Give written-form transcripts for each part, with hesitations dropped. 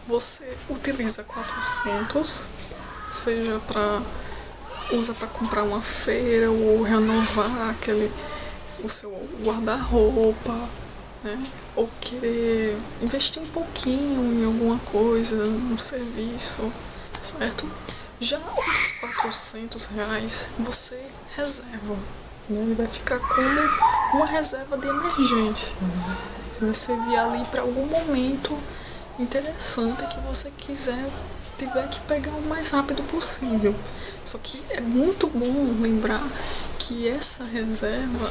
Você utiliza 400, seja usa para comprar uma feira ou renovar o seu guarda-roupa, né? Ou querer investir um pouquinho em alguma coisa, um serviço, certo? Já os R$ 400 você reserva, né? Ele vai ficar como uma reserva de emergência, né? Vai servir ali para algum momento interessante que você tiver que pegar o mais rápido possível. Só que é muito bom lembrar que essa reserva,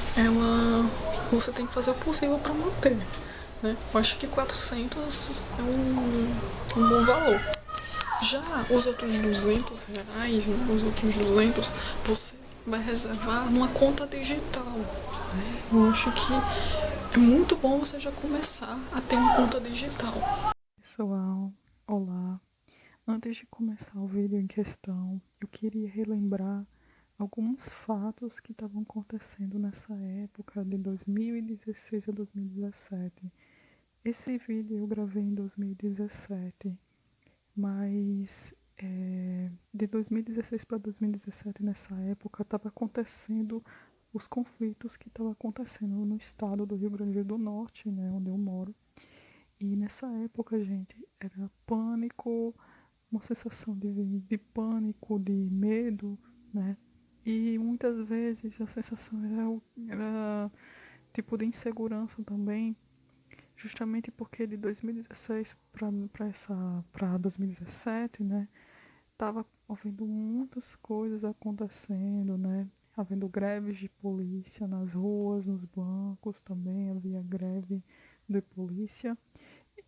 você tem que fazer o possível para manter. Né? Eu acho que 400 é um bom valor. Já os outros R$ 200, né? Os outros 200 você vai reservar numa conta digital. Né? Eu acho que é muito bom você já começar a ter uma conta digital. Pessoal, olá. Antes de começar o vídeo em questão, eu queria relembrar alguns fatos que estavam acontecendo nessa época de 2016 a 2017. Esse vídeo eu gravei em 2017, mas de 2016 para 2017, nessa época, estava acontecendo os conflitos que estavam acontecendo no estado do Rio Grande do Norte, né, onde eu moro. E nessa época, gente, era pânico, uma sensação de pânico, de medo, né? E muitas vezes a sensação era tipo de insegurança também, justamente porque de 2016 para 2017, né? Tava havendo muitas coisas acontecendo, né? Havendo greves de polícia nas ruas, nos bancos também havia greve de polícia.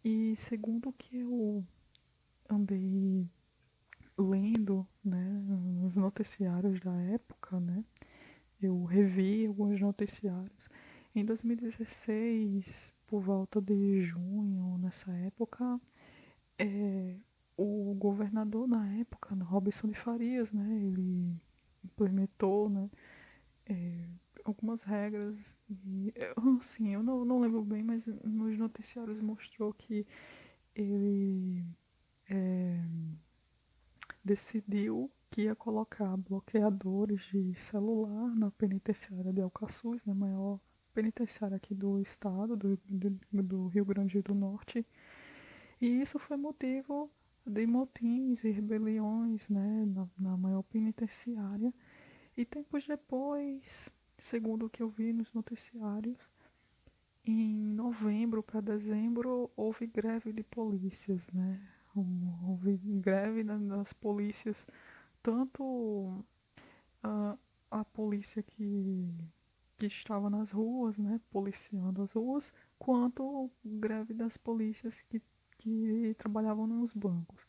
E segundo o que eu andei lendo, né, nos noticiários da época, né, eu revi alguns noticiários. Em 2016, por volta de junho, nessa época, é, o governador na época, Robson de Farias, né, ele implementou, né, é, algumas regras e, assim, eu não lembro bem, mas nos noticiários mostrou que ele é, decidiu que ia colocar bloqueadores de celular na penitenciária de Alcaçuz, na maior penitenciária aqui do estado, do Rio Grande do Norte. E isso foi motivo de motins e rebeliões, né, na maior penitenciária. E tempos depois, segundo o que eu vi nos noticiários, em novembro para dezembro houve greve de polícias, né? Houve greve das polícias, tanto a, a polícia que estava nas ruas, né, policiando as ruas, quanto greve das polícias que trabalhavam nos bancos.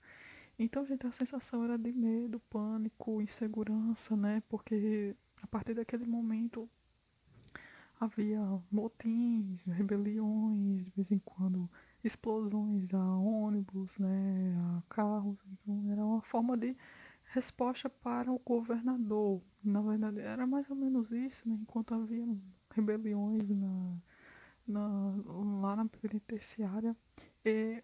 Então, gente, a sensação era de medo, pânico, insegurança, né, porque a partir daquele momento havia motins, rebeliões, de vez em quando explosões a ônibus, né, a carros. Então era uma forma de resposta para o governador. Na verdade, era mais ou menos isso, né, enquanto havia rebeliões lá na penitenciária. E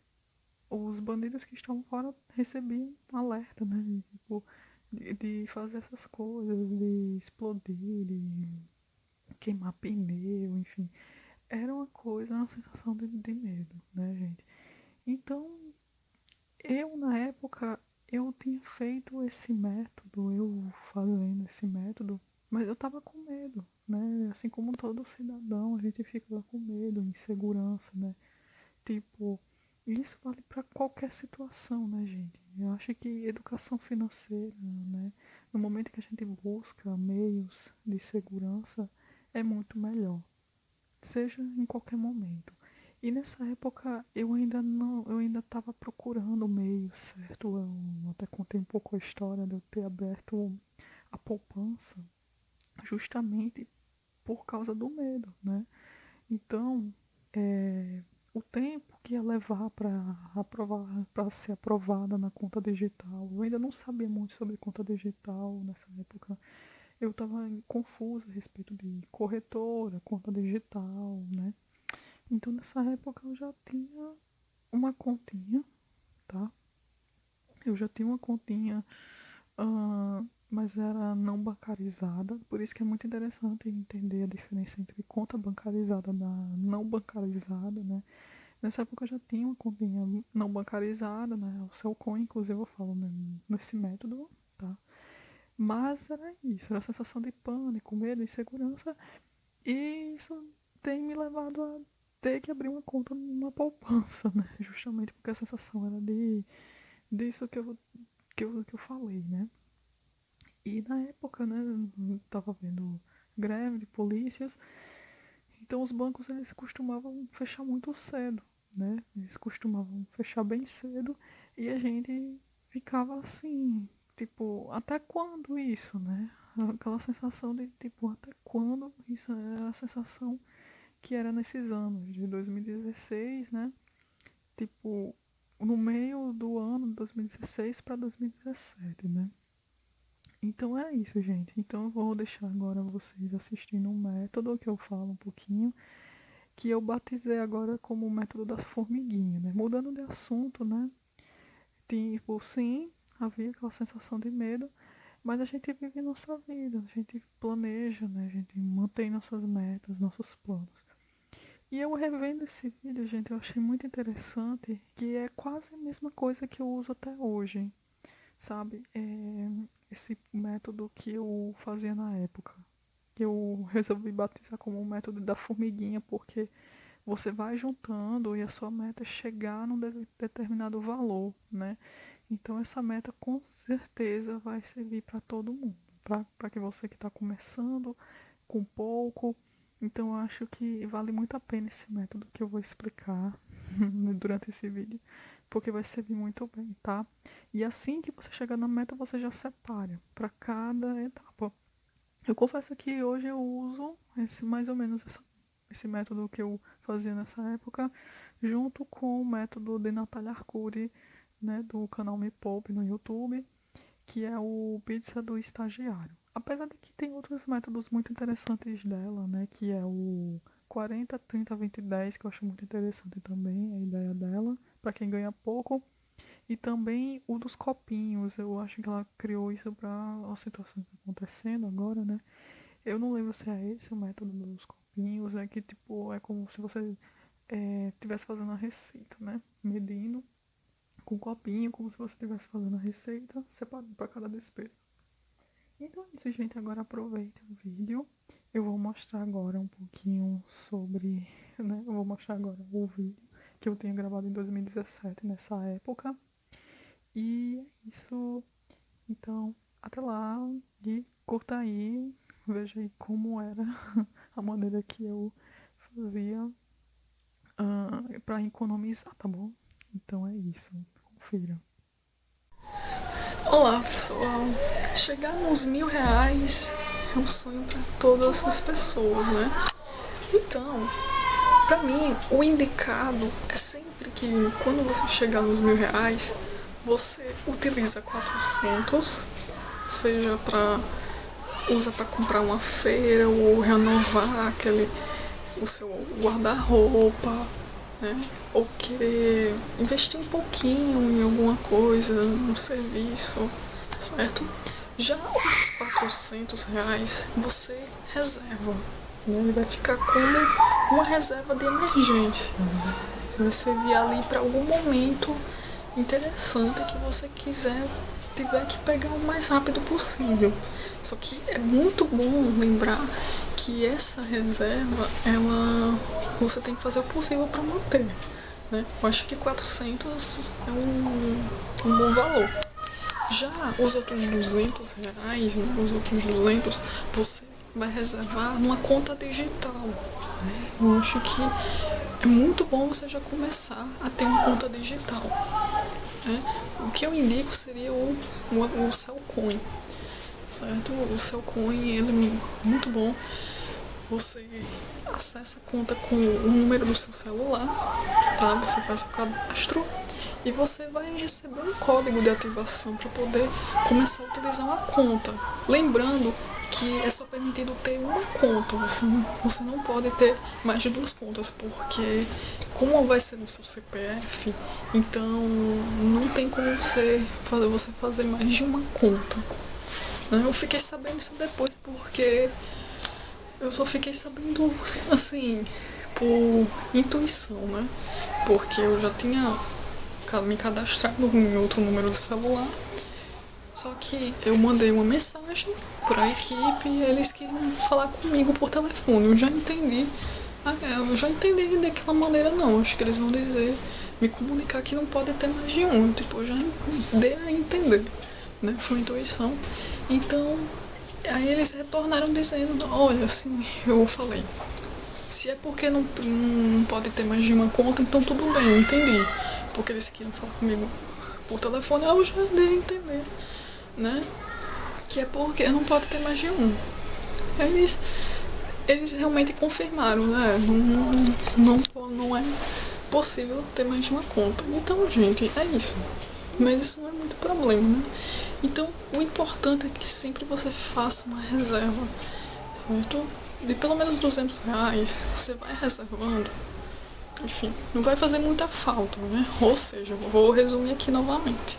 os bandidos que estavam fora recebiam alerta, né, tipo, de fazer essas coisas, de explodir, de queimar pneu, enfim. Era uma coisa, uma sensação de medo, né, gente? Então, eu na época, eu tinha feito esse método, eu fazendo esse método, mas eu tava com medo, né? Assim como todo cidadão, a gente fica com medo, insegurança, né? Tipo, isso vale para qualquer situação, né, gente? Eu acho que educação financeira, né? No momento que a gente busca meios de segurança, é muito melhor, seja em qualquer momento. E nessa época eu ainda não, eu ainda estava procurando meios, certo? Eu até contei um pouco a história de eu ter aberto a poupança justamente por causa do medo, né? Então, o tempo que ia levar para ser aprovada na conta digital, eu ainda não sabia muito sobre conta digital nessa época. Eu estava confusa a respeito de corretora, conta digital, né? Então nessa época eu já tinha uma continha, tá? eu já tinha uma continha, mas era não bancarizada, por isso que é muito interessante entender a diferença entre conta bancarizada e não bancarizada, né? Nessa época eu já tinha uma continha não bancarizada, né? O Cellcoin, inclusive eu falo nesse método, tá? Mas era isso, era a sensação de pânico, medo, insegurança, e isso tem me levado a ter que abrir uma conta numa poupança, né? Justamente porque a sensação era disso que eu falei, né? E na época, né, tava vendo greve de polícias, então os bancos eles costumavam fechar muito cedo, né? Eles costumavam fechar bem cedo e a gente ficava assim, tipo, até quando isso, né? Aquela sensação de tipo, até quando isso era a sensação que era nesses anos de 2016, né? Tipo, no meio do ano de 2016 para 2017, né? Então é isso, gente. Então eu vou deixar agora vocês assistindo um método que eu falo um pouquinho, que eu batizei agora como o método das formiguinhas, né? Mudando de assunto, né? Tipo, sim, havia aquela sensação de medo, mas a gente vive nossa vida, a gente planeja, né? A gente mantém nossas metas, nossos planos. E eu revendo esse vídeo, gente, eu achei muito interessante, que é quase a mesma coisa que eu uso até hoje, sabe? Esse método que eu fazia na época. Que eu resolvi batizar como o método da formiguinha, porque você vai juntando e a sua meta é chegar num determinado valor, né? Então essa meta com certeza vai servir para todo mundo, para que você que está começando com pouco. Então eu acho que vale muito a pena esse método que eu vou explicar durante esse vídeo, porque vai servir muito bem, tá? E assim que você chegar na meta, você já separa para cada etapa. Eu confesso que hoje eu uso mais ou menos esse método que eu fazia nessa época, junto com o método de Natália Arcuri, né, do canal Me Poupe no YouTube, que é o Pizza do Estagiário. Apesar de que tem outros métodos muito interessantes dela, né, que é o 40, 30, 20, 10, que eu acho muito interessante também, a ideia dela, para quem ganha pouco. E também o dos copinhos, eu acho que ela criou isso para a situação que está acontecendo agora, né? Eu não lembro se é esse o método dos copinhos, é que tipo, é como se você estivesse fazendo a receita, né? Medindo com um copinho, como se você estivesse fazendo a receita, separando para cada despesa. Então é isso, gente. Agora aproveita o vídeo. Eu vou mostrar agora um pouquinho sobre, né? Eu vou mostrar agora o vídeo que eu tenho gravado em 2017, nessa época. E é isso. Então, até lá e curta aí, veja aí como era a maneira que eu fazia para economizar, tá bom? Então é isso, confira. Olá, pessoal. Chegar nos R$ 1.000 é um sonho para todas as pessoas, né? Então, para mim, o indicado é sempre que quando você chegar nos R$ 1.000, você utiliza 400, seja para usa para comprar uma feira ou renovar o seu guarda-roupa, né? Ou querer investir um pouquinho em alguma coisa, um serviço, certo? Já os R$ 400 você reserva, né? Ele vai ficar como uma reserva de emergência. Você vai servir ali para algum momento interessante que você tiver que pegar o mais rápido possível. Só que é muito bom lembrar que essa reserva, você tem que fazer o possível para manter, né? Eu acho que 400 é um bom valor. Já os outros R$ 200, né? Os outros 200 você vai reservar numa conta digital, né? Eu acho que é muito bom você já começar a ter uma conta digital, né? O que eu indico seria o Cellcoin, certo? O Cellcoin, ele é muito bom. Você acessa a conta com o número do seu celular, tá? Você faz o cadastro e você vai receber um código de ativação para poder começar a utilizar uma conta. Lembrando que é só permitido ter uma conta. Você não pode ter mais de 2 contas, porque como vai ser no seu CPF, então não tem como você fazer mais de uma conta. Eu fiquei sabendo isso depois, porque eu só fiquei sabendo, assim, por intuição, né? Porque eu já tinha me cadastrado em outro número de celular. Só que eu mandei uma mensagem para a equipe e eles queriam falar comigo por telefone. Eu já entendi daquela maneira não. Acho que eles vão dizer, me comunicar que não pode ter mais de um. Tipo, eu já dei a entender, né? Foi intuição. Então, aí eles retornaram dizendo, olha, assim, eu falei, se é porque não pode ter mais de uma conta, então tudo bem, eu entendi. Porque eles queriam falar comigo por telefone, eu já dei a entender, né? Que é porque não pode ter mais de um. Eles realmente confirmaram, né? Não é possível ter mais de uma conta. Então, gente, é isso. Mas isso não é muito problema, né? Então, o importante é que sempre você faça uma reserva, certo? De pelo menos R$ 200, você vai reservando. Enfim, não vai fazer muita falta, né? Ou seja, vou resumir aqui novamente.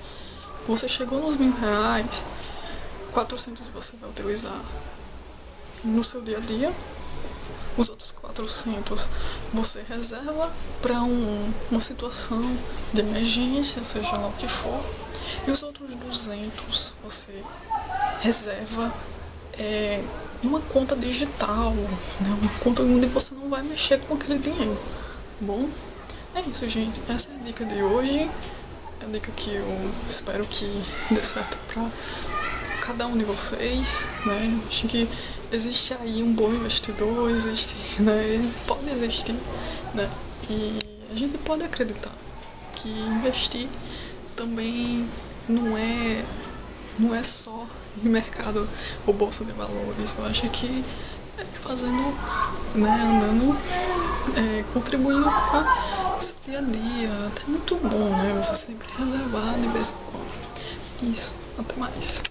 Você chegou nos R$ 1.000, 400 você vai utilizar no seu dia a dia. Os outros 400 você reserva para uma situação de emergência, seja lá o que for. E os outros 200 você reserva numa conta digital, né? Uma conta onde você não vai mexer com aquele dinheiro. Bom, é isso, gente. Essa é a dica de hoje. É a dica que eu espero que dê certo pra cada um de vocês, né? Acho que existe aí um bom investidor, pode existir, né? E a gente pode acreditar que investir também não é só em mercado ou bolsa de valores. Eu acho que é fazendo, né, andando, contribuindo para o seu dia a dia. Até muito bom, né? Você sempre reservar de vez em quando. Isso, até mais.